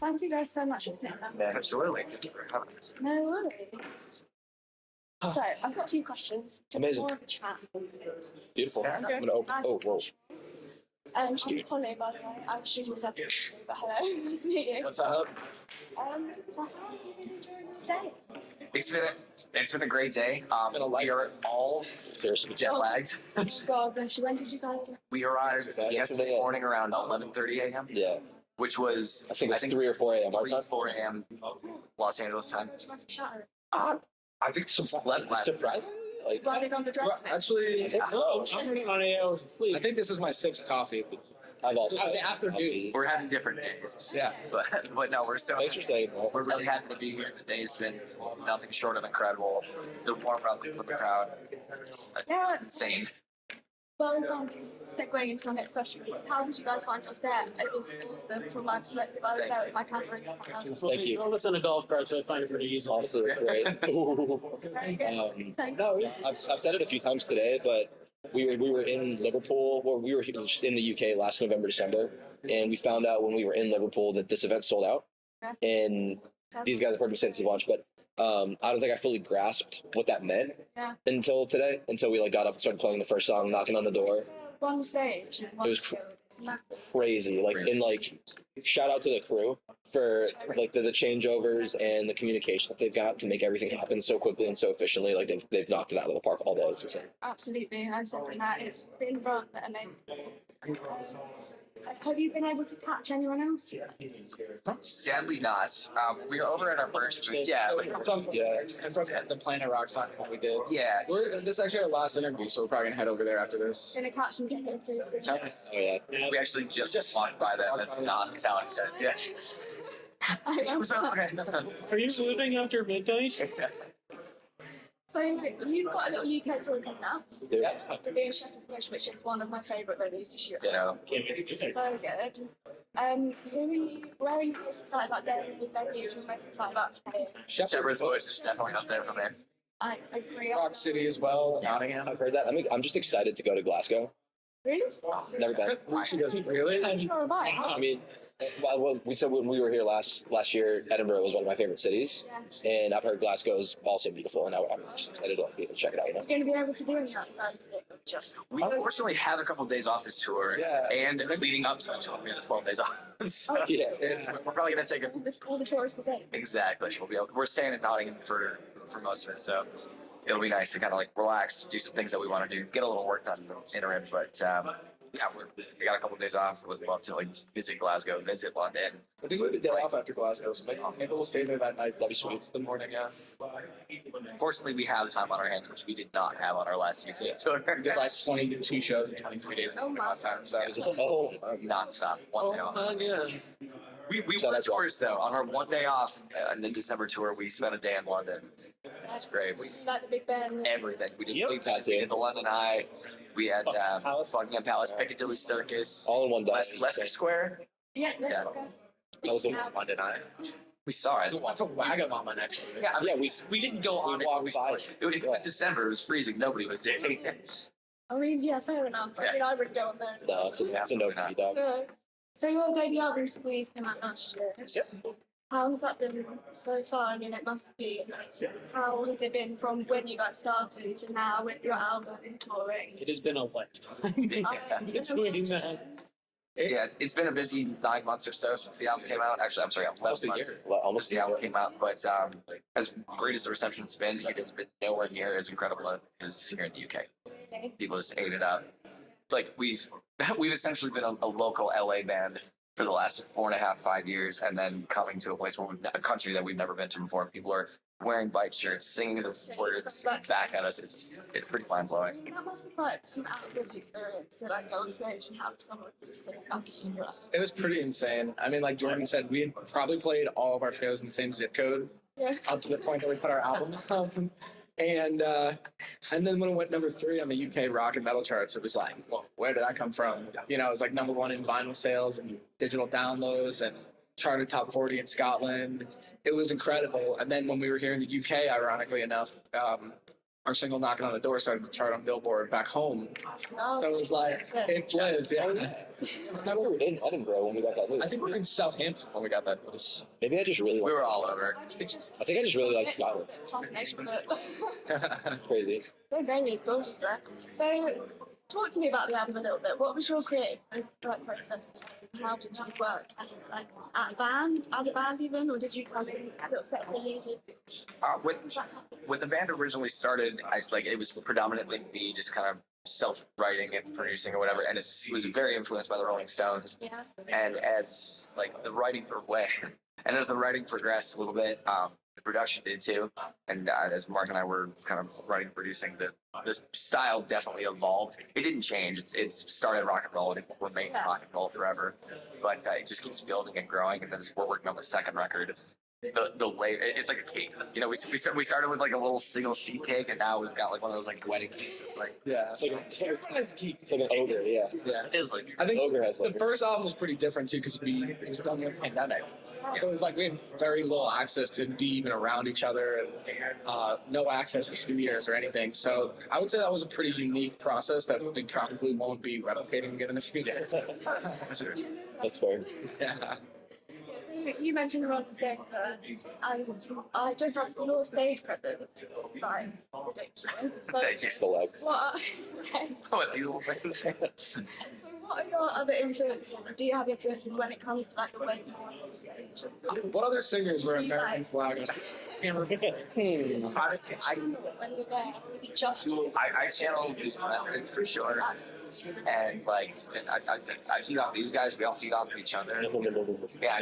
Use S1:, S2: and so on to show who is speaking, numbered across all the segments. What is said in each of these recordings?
S1: Thank you guys so much for sitting down.
S2: Absolutely. Thank you for having us.
S1: No worries. So, I've got a few questions. Just
S3: Amazing.
S1: more of a chat.
S3: Beautiful.
S2: Okay.
S3: I'm gonna open. Oh, whoa.
S1: I'm Polly, by the way. I'm a student of but hello. Nice to meet you.
S3: What's up?
S1: So how have you been enjoying the day?
S2: It's been a great day. We are all jet lagged.
S1: God bless you. When did you guys get?
S2: We arrived yesterday morning around 11:30 a.m.
S3: Yeah.
S2: Which was
S3: I think it's 3 or 4 a.m. our
S2: 3,
S3: time.
S2: 4 a.m. Los Angeles time.
S1: Shatter.
S2: I think some slept last.
S3: Surprisingly? Like,
S1: Running on the
S4: Well,
S1: drive.
S4: actually,
S3: I think so.
S4: I'm running on 8 hours of sleep. I think this is my 6th coffee.
S3: I've also
S4: Afternoon.
S2: We're having different days.
S4: Yeah.
S2: But no, we're so
S3: Thanks for saying that.
S2: we're really happy to be here. The day's been nothing short of incredible. The warm welcome from the crowd.
S1: Yeah.
S2: Insane.
S1: Well done. Segueing into my next question. How did you guys find your set? It was awesome from my perspective. I was there with my camera in the hand.
S3: Thank you.
S4: I listen to golf carts, so I find it pretty easy.
S3: Honestly, it's great.
S1: Very good. Thank
S3: No,
S1: you.
S3: I've said it a few times today, but we were in Liverpool, well, we were in the UK last November, December, and we found out when we were in Liverpool that this event sold out. And these guys have heard me say this a bunch, but I don't think I fully grasped what that meant until today, until we got up and started playing the first song, knocking on the door.
S1: One stage. One
S3: It was
S1: field. It's massive.
S3: Crazy. Shout out to the crew for the changeovers and the communication that they've got to make everything happen so quickly and so efficiently. Like they've knocked it out of the park all day. It's insane.
S1: Absolutely. I said that. It's been run amazing. Have you been able to catch anyone else yet?
S2: Sadly not. We were over at our merch booth. Yeah.
S4: And from the Planet Rock song that we did.
S2: Yeah.
S4: This is actually our last interview, so we're probably going to head over there after this.
S1: Gonna catch and get those things.
S3: Oh yeah.
S2: We actually just walked by them. That's the hospitality center. Yeah.
S1: I
S2: It
S1: know.
S2: was okay.
S4: Are you sleeping after midnight?
S1: So you've got a little UK tour coming up.
S3: Yeah.
S1: To be in Shepherd's Bush, which is one of my favourite venues this year.
S2: You know.
S1: So good. Where are you most excited about going? The venue you're most excited about playing?
S2: Shepherd's Bush is definitely up there for me.
S1: I agree.
S4: Rock City as well, Nottingham.
S3: I've heard that. I'm just excited to go to Glasgow.
S1: Really?
S3: Never been.
S4: She doesn't really.
S1: You're a vibe.
S3: I mean, well, we said when we were here last year, Edinburgh was one of my favorite cities, and I've heard Glasgow is also beautiful, and I'm just excited to be able to check it out. You know?
S1: You're going to be able to do any outside stick. Just.
S2: We unfortunately have a couple of days off this tour, and leading up to the tour, we had 12 days off. So
S3: Yeah.
S2: we're probably gonna take it.
S1: All the tourists the same.
S2: Exactly. We're staying in Nottingham for most of it, so it'll be nice to kind of relax, do some things that we want to do, get a little work done in the interim. But yeah, we got a couple of days off. We'd love to visit Glasgow, visit London.
S4: I think we have a day off after Glasgow, so maybe we'll stay there that night. That'd be sweet. The morning, yeah.
S2: Fortunately, we have time on our hands, which we did not have on our last UK tour.
S4: We did 22 shows in 23 days or something last time, so it was
S2: Non-stop, one day off.
S4: my God.
S2: We
S3: So
S2: were
S3: that's
S2: tourists though. On our one day off in the December tour, we spent a day in London. That's great. We
S1: Like the Big Ben.
S2: everything. We did
S4: Yep.
S2: we did the London Eye. We had Buckingham Palace, Piccadilly Circus,
S3: All in one day.
S2: Leicester Square.
S1: Yeah, let's
S2: Yeah.
S1: go.
S3: That was the
S2: London Eye. We saw it.
S4: What's a Wagamama next week?
S2: Yeah, I mean,
S3: Yeah,
S2: we didn't go on it.
S3: walked
S2: We
S3: by.
S2: it was December. It was freezing. Nobody was there.
S1: I mean, yeah, fair enough. I mean, I would go on there.
S3: No, it's a no for me, dog.
S1: So your debut album, Squeeze, came out last year.
S3: Yep.
S1: How has that been so far? I mean, it must be amazing. How has it been from when you guys started to now with your album and touring?
S4: It has been a lifetime.
S2: Yeah.
S4: Between that.
S2: Yeah, it's been a busy 9 months or so since the album came out. Actually, I'm sorry, 11 months since
S3: Almost
S2: the album came out. But as great as the reception's been, it has been nowhere near as incredible as here in the UK. People just ate it up. We've essentially been a local LA band for the last 4.5, 5 years, and then coming to a place where a country that we've never been to before. People are wearing bike shirts, singing the words back at us. It's pretty mind blowing.
S1: That must be quite an out-of-bridge experience to go on stage and have someone just sing up to you.
S4: It was pretty insane. I mean, like Jordan said, we had probably played all of our shows in the same zip code up to the point that we put our album out. And then when it went number 3 on the UK rock and metal charts, it was like, well, where did that come from? You know, it was like number 1 in vinyl sales and digital downloads and charted top 40 in Scotland. It was incredible. And then when we were here in the UK, ironically enough, our single "Knocking on the Door" started to chart on Billboard back home.
S1: Oh,
S4: So it was like it flipped. Yeah.
S3: I were in Edinburgh when we got that news.
S4: I think we were in Southampton when we got that news.
S3: Maybe I just really
S2: We
S3: like.
S2: were all over.
S3: I think I just really like Scotland.
S1: Fascination, but
S3: Crazy.
S1: so very it's gorgeous there. So, talk to me about the album a little bit. What was your creative process? How did you work as a band even, or did you come in separately?
S2: When the band originally started, it was predominantly me just kind of self-writing and producing or whatever, and it was very influenced by the Rolling Stones.
S1: Yeah.
S2: And as the writing and as the writing progressed a little bit, the production did too. And as Mark and I were kind of writing and producing, the style definitely evolved. It didn't change. It's started rock and roll and it will remain rock and roll forever. But it just keeps building and growing. And as we're working on the second record, the layer, it's like a cake. We started with like a little single sheet cake, and now we've got like one of those like wedding cakes. It's like
S4: It's
S3: It's like an ogre, yeah.
S2: it is like
S4: I think
S3: Ogre has
S4: the
S3: like
S4: first album was pretty different too because it was done with the pandemic. So it was like we had very little access to be even around each other and no access to studios or anything. So I would say that was a pretty unique process that we probably won't be replicating again in a few days.
S3: that's fair.
S4: Yeah.
S1: So you mentioned the Rolling Stones there, and I just have your stage presence. It's like ridiculous. So
S3: Just the legs.
S1: what
S2: these little things.
S1: so what are your other influences? Do you have influences when it comes to like the way you want on stage?
S4: What other singers were
S1: Do you
S4: American
S1: like-
S4: flag?
S2: Honestly,
S1: When you're there, or is it just
S2: I channel this method for sure, and I feed off these guys. We all feed off of each other. Yeah,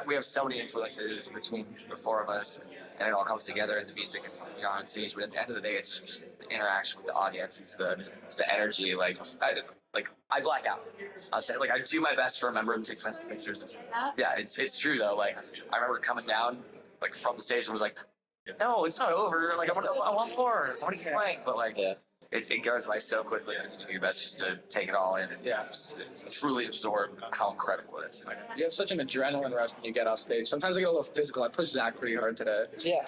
S2: we have so many influences between the four of us, and it all comes together in the music and on stage. But at the end of the day, it's the interaction with the audience. It's the energy. I black out. I'll say I do my best to remember and take mental pictures. Yeah, it's true though. I remember coming down from the stage and was like, no, it's not over. I want more. I want to keep playing. But
S3: Yeah.
S2: it goes by so quickly. And you do your best just to take it all in and truly absorb how incredible it is.
S4: You have such an adrenaline rush when you get off stage. Sometimes I get a little physical. I pushed Zach pretty hard today.
S3: Yeah,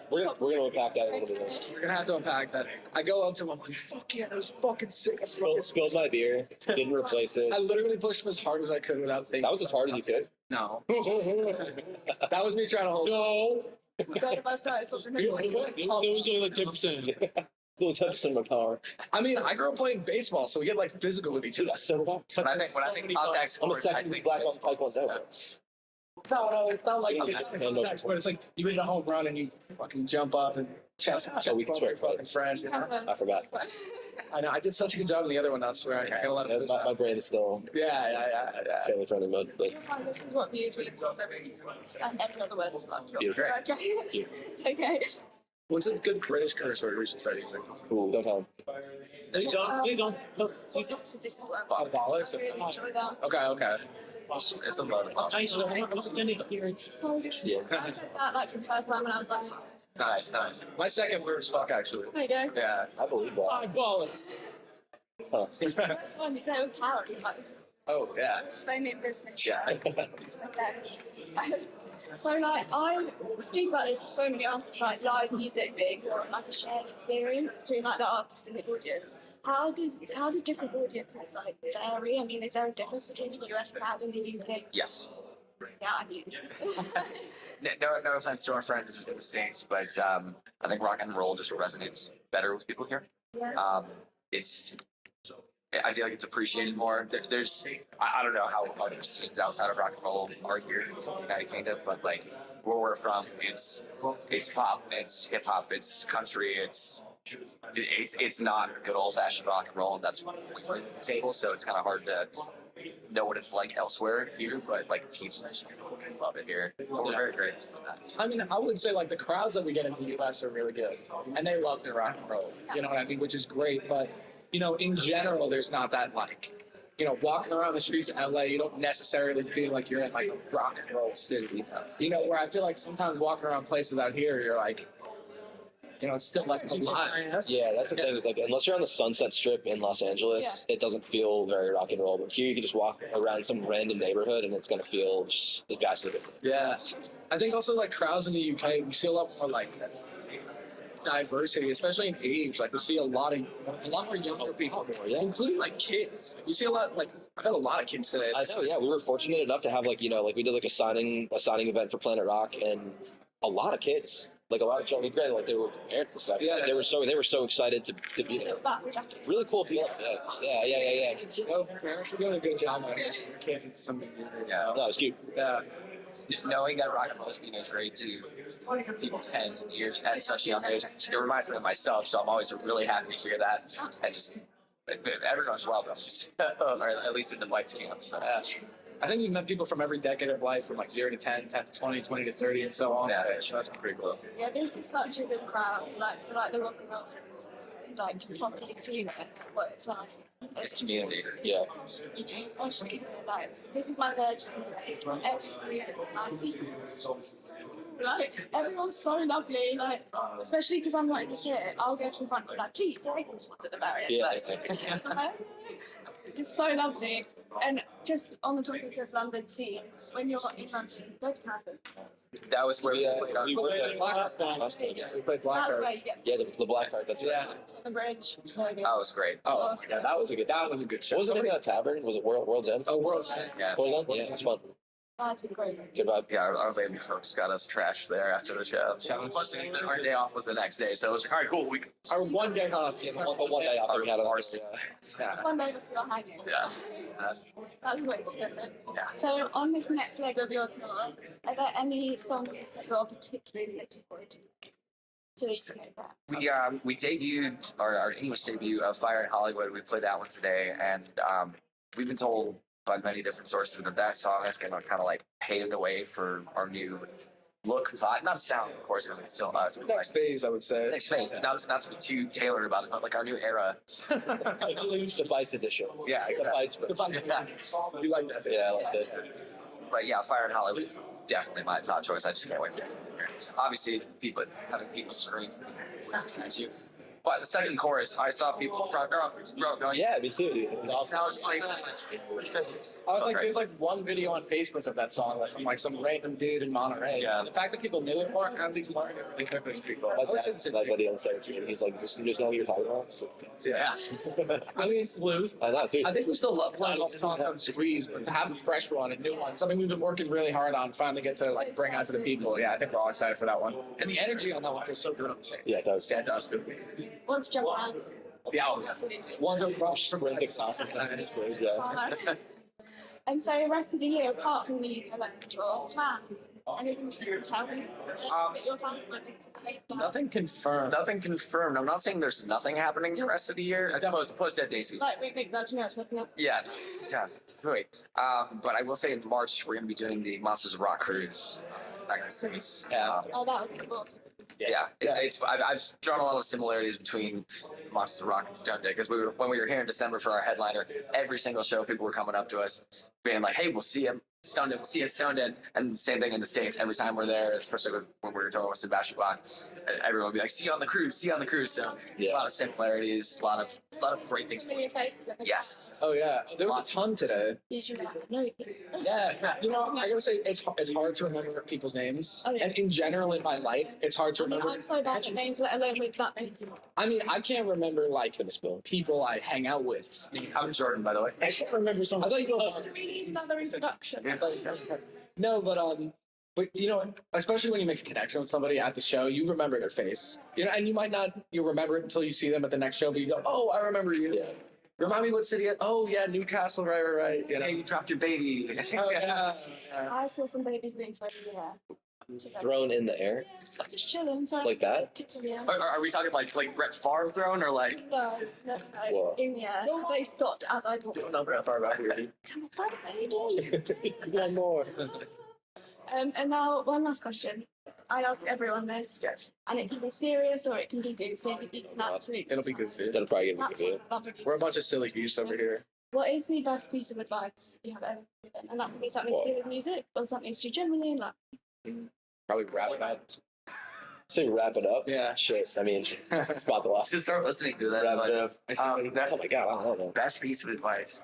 S3: we're gonna unpack that a little bit more.
S4: We're gonna have to unpack that. I go up to him, I'm like, fuck yeah, that was fucking sick.
S3: Spilled my beer, didn't replace it.
S4: I literally pushed him as hard as I could without thinking.
S3: That was as hard as you could.
S4: No. That was me trying to hold.
S3: No.
S1: better if I started something
S3: It was only like 10%. Little 10% of my power.
S4: I mean, I grew up playing baseball, so we get physical with each other.
S3: So
S2: When I think contact
S3: I'm a
S2: sport,
S3: second
S2: I think
S3: black on
S2: baseball
S3: Taekwondo.
S2: is,
S4: No, it's not like
S3: Okay.
S4: it's, but it's like you hit a home run and you fucking jump up and chest
S3: we can
S4: bump
S3: swear
S4: your fucking friend. You know?
S3: I forgot.
S4: I know. I did such a good job in the other one, not swearing. I had a lot of
S3: My brain is still
S4: yeah.
S3: family friendly mode, but
S1: This is what views means for and every other word is like
S3: Beautiful.
S1: okay. Okay.
S4: What's a good British curse word we should start using?
S3: ooh, don't tell him.
S1: Please don't.
S3: Please don't.
S1: Oh,
S4: Bollocks?
S1: really enjoy that.
S4: Okay.
S2: it's a lot of fun.
S1: So
S3: Yeah.
S1: I said that from the first time when I was like,
S4: Nice. My second word is fuck, actually.
S1: there you go.
S4: Yeah.
S3: I believe that.
S4: Bollocks.
S3: Huh.
S1: First one you say with power, like,
S4: Oh, yeah.
S1: they mean business.
S4: Yeah.
S1: Okay. So I speak about this with so many artists, live music being more a shared experience between the artist and the audience. How do different audiences vary? I mean, is there a difference between the US crowd and the UK?
S2: Yes.
S1: Yeah, I do.
S2: No offense to our friends in the States, but I think rock and roll just resonates better with people here.
S1: Yeah.
S2: I feel like it's appreciated more. There's I don't know how other scenes outside of rock and roll are here in the United Kingdom, but where we're from, it's pop, it's hip hop, it's country, it's not good old fashioned rock and roll, and that's what we bring to the table. So it's kind of hard to know what it's like elsewhere here, but people just love it here. But we're very grateful for that.
S4: I mean, I would say the crowds that we get in the US are really good, and they love their rock and roll. You know what I mean? Which is great, but in general, there's not that walking around the streets of LA, you don't necessarily feel like you're in a rock and roll city. Where I feel like sometimes walking around places out here, you're it's still like a lot.
S3: Yeah, that's the thing. Is like unless you're on the Sunset Strip in Los Angeles, it doesn't feel very rock and roll. But here, you can just walk around some random neighborhood, and it's gonna feel just vastly different.
S4: Yeah, I think also like crowds in the UK, we see a lot more like diversity, especially in age. Like we see a lot more younger people, including like kids. You see a lot like I met a lot of kids today.
S3: I know. Yeah, we were fortunate enough to have like we did like a signing event for Planet Rock, and a lot of kids. Like a lot of children, granted, like they were parents and stuff.
S4: Yeah,
S3: they were so excited to be there. Really cool people. Yeah.
S4: Parents are doing a good job on it. Kids, it's some music.
S2: Yeah,
S3: No, it was cute.
S4: Yeah.
S2: knowing that rock and roll is being portrayed to people's heads and ears at such a young age, it reminds me of myself. So I'm always really happy to hear that, and just everyone's welcome, or at least in the White camp. So.
S4: Yeah. I think we've met people from every decade of life, from like 0 to 10, 10 to 20, 20 to 30, and so on.
S2: Yeah.
S4: So that's pretty cool.
S1: Yeah, this is such a good crowd. Like for like the rock and roll scene, like to properly feel it, what it's like.
S2: It's community.
S3: Yeah.
S1: You know, especially like this is my third like everyone's so lovely, like especially because I'm not in the theatre, I'll go to the front and be like, please take us to the barrier.
S3: Yeah.
S1: It's so lovely. And just on the topic of London scene, when you're in London, go to Camden.
S2: That was where we played
S4: We played Blackheart. We played Blackheart.
S3: Yeah, the Black Card. That's
S4: Yeah.
S1: On the bridge. So good.
S2: That was great.
S4: Oh my god, that was a good show.
S3: What was the name of that tavern? Was it World's End?
S4: Oh, World's End.
S2: Yeah.
S3: World's End? Yeah, it was fun.
S1: That's a great.
S3: Good vibe.
S2: Yeah, our lady folks got us trashed there after the show. Plus, our day off was the next day, so it was like, all right, cool.
S4: Our one day off.
S3: One day after we had
S2: our
S4: Yeah.
S1: One day before hanging.
S2: Yeah.
S1: That's the way to spend it.
S2: Yeah.
S1: So on this next leg of your tour, are there any songs that you're particularly looking forward to?
S2: We debuted our English debut of Fire in Hollywood. We played that one today, and we've been told by many different sources that song is going to kind of like pave the way for our new look, vibe, not sound, of course, because it's still us. But
S4: Next phase, I would say.
S2: next phase, not to be too tailored about it, but like our new era.
S3: The Bites edition.
S2: Yeah,
S3: The Bites.
S4: Yeah. You like that?
S3: Yeah, I like that.
S2: But yeah, Fire in Hollywood is definitely my top choice. I just can't wait for it. Obviously, having people scream at you. But the second chorus, I saw people front row going,
S3: Yeah, me too, dude. It's awesome.
S2: I was just like,
S4: I was like, there's like one video on Facebook of that song from like some random dude in Monterey.
S2: Yeah.
S4: The fact that people knew it more, I think learned it really quickly is pretty cool.
S3: My dad sent that video on Saturday. He's like, "Just know what you're talking about."
S2: yeah.
S4: I mean, Sleuth.
S3: I know, seriously.
S4: I think we still love playing all the songs on Squeeze, but to have a fresh one, a new one, something we've been working really hard on, finally get to like bring out to the people. Yeah, I think we're all excited for that one. And the energy on that one feels so good on the stage.
S3: Yeah, it does.
S4: Yeah, it does feel good.
S1: Want to jump around?
S4: Yeah, oh, yeah.
S1: Absolutely.
S4: Wonder Rush for
S3: Forensic sauces. Yeah.
S1: And so the rest of the year, apart from the electoral plans, anything you can tell me that your fans might be to
S4: Nothing confirmed.
S2: Nothing confirmed. I'm not saying there's nothing happening the rest of the year. Post at Daisy's.
S1: Like, wait, that's me, I was looking up.
S2: Yeah, wait. But I will say in March we're going to be doing the Monsters of Rock cruise back in the States.
S1: Oh, that would be awesome.
S2: Yeah, I've drawn a lot of similarities between Monsters of Rock and Stonedead because when we were here in December for our headliner, every single show people were coming up to us being like, "Hey, we'll see you Stonedead, we'll see you at Stonedead," and the same thing in the States. Every time we're there, especially when we were talking with Sebastian Bach, everyone would be like, "See you on the cruise, see you on the cruise." So a lot of similarities, a lot of great things.
S1: Familiar faces.
S2: Yes.
S4: Oh yeah, there was a ton today.
S1: No.
S4: Yeah, I gotta say it's hard to remember people's names,
S1: Oh, yeah.
S4: and in general in my life, it's hard to remember.
S1: I'm so bad at names, let alone with that many people.
S4: I mean, I can't remember like people I hang out with.
S2: I'm Jordan, by the way.
S4: I can't remember some. I thought you know.
S1: We need another introduction.
S4: No, but especially when you make a connection with somebody at the show, you remember their face. And you might not remember it until you see them at the next show, but you go, "Oh, I remember you." Yeah. Remind me what city? Oh yeah, Newcastle. Right.
S2: Yeah, you dropped your baby.
S4: Oh yeah.
S1: I saw some babies being thrown in the air.
S3: Thrown in the air
S1: Just chilling.
S3: like that.
S1: Kids in the air.
S2: Are we talking like Brett Favre throne or like?
S1: No,
S3: Whoa.
S1: in the air. They stopped as I walked.
S3: Don't know how far back here. One more.
S1: And now one last question. I ask everyone this.
S2: Yes.
S1: And it can be serious or it can be goofy. You can absolutely.
S4: It'll be good for you.
S3: That'll probably get
S1: That's
S3: me good.
S1: lovely.
S4: We're a bunch of silly geese over here.
S1: What is the best piece of advice you have ever given? And that can be something to do with music or something to do generally in life.
S4: Probably rap about.
S3: Say wrap it up.
S4: Yeah.
S3: Shit. I mean, it's about the last.
S2: Just start listening to that.
S3: Wrap it
S2: But,
S3: up.
S2: that,
S3: Oh my god, I don't know.
S2: best piece of advice.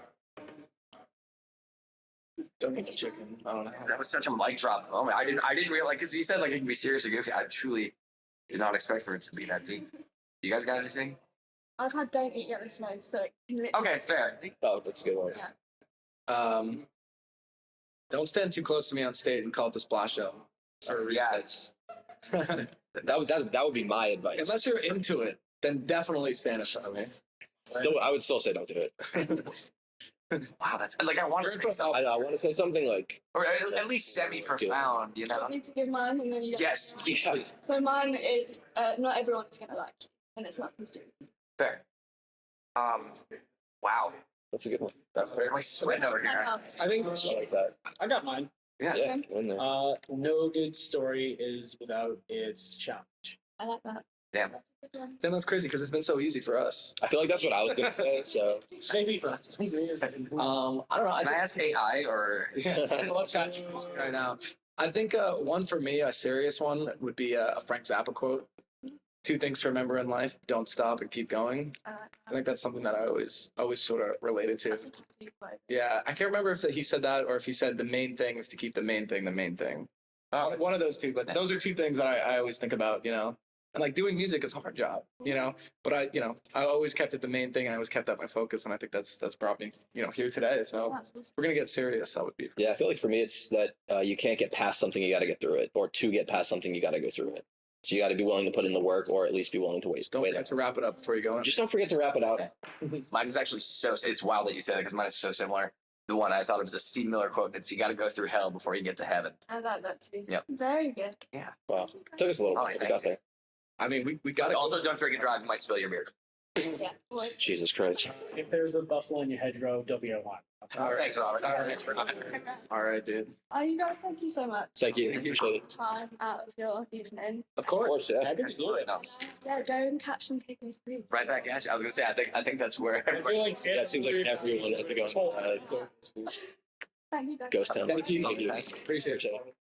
S4: Don't eat the chicken. I don't know.
S2: That was such a mic drop moment. I didn't realize, because he said like it can be serious or goofy. I truly did not expect for it to be that deep. You guys got anything?
S1: I've had don't eat yellow snow, so
S2: Okay, fair.
S3: Oh, that's a good one.
S1: Yeah.
S4: Don't stand too close to me on stage and call it the splash show.
S2: Yeah,
S3: That's that would be my advice.
S4: Unless you're into it, then definitely stand in front of me.
S3: Still, I would still say don't do it.
S2: wow, that's like I want to say something,
S3: I want to say something like
S2: or at least semi-profound, you know?
S1: I need to give mine, and then you.
S2: Yes, please.
S1: So mine is not everyone is gonna like you, and it's not stupid.
S2: Fair. Wow,
S3: that's a good one.
S2: that's very like sweating over here.
S4: I think
S3: I like that.
S5: I got mine.
S2: Yeah.
S3: Yeah, in there.
S5: No good story is without its challenge.
S1: I like that.
S2: Damn.
S4: then that's crazy because it's been so easy for us.
S3: I feel like that's what I was gonna say. So
S5: Maybe.
S4: I don't know.
S2: Can I ask AI or?
S4: What's that right now? I think one for me, a serious one, would be a Frank Zappa quote. 2 things to remember in life: don't stop and keep going. I think that's something that I always sort of related to.
S1: That's a tattoo quote.
S4: Yeah, I can't remember if he said that or if he said the main thing is to keep the main thing the main thing. One of those two, but those are 2 things that I always think about, you know. And like doing music is a hard job, you know. But I always kept it the main thing. I always kept that my focus, and I think that's brought me, here today. So
S1: That's awesome.
S4: we're gonna get serious. That would be.
S3: yeah, I feel like for me it's that you can't get past something, you got to get through it, or to get past something, you got to go through it. So you got to be willing to put in the work, or at least be willing to wait.
S4: Don't forget to wrap it up before you go in.
S3: Just don't forget to wrap it out.
S2: Mine is actually it's wild that you said that because mine is so similar. The one I thought it was a Steve Miller quote. It's you got to go through hell before you get to heaven.
S1: I like that too.
S2: Yep.
S1: Very good.
S3: Wow, took us a little
S2: Oh,
S3: while, but we
S2: thank
S3: got there.
S4: I mean, we got
S2: But
S4: to
S2: also, don't drink and drive. You might spill your beer.
S1: Yeah. Boy.
S3: Jesus Christ.
S5: If there's a bustle in your hedgerow, don't be alarmed.
S2: Thanks, Robert.
S4: All right, dude.
S1: Oh, you guys, thank you so much.
S3: Thank you. Appreciate it.
S1: Time out of your evening.
S4: Of
S3: Of
S4: course.
S3: course, yeah.
S2: Absolutely. No,
S1: Yeah, go and catch some picnics, please.
S2: right back at you. I was gonna say I think that's where
S5: I feel like
S3: That seems like everyone has to go.
S1: Thank you guys.
S3: Ghost Town.
S4: Thank you.
S3: Thank you.
S4: Appreciate it.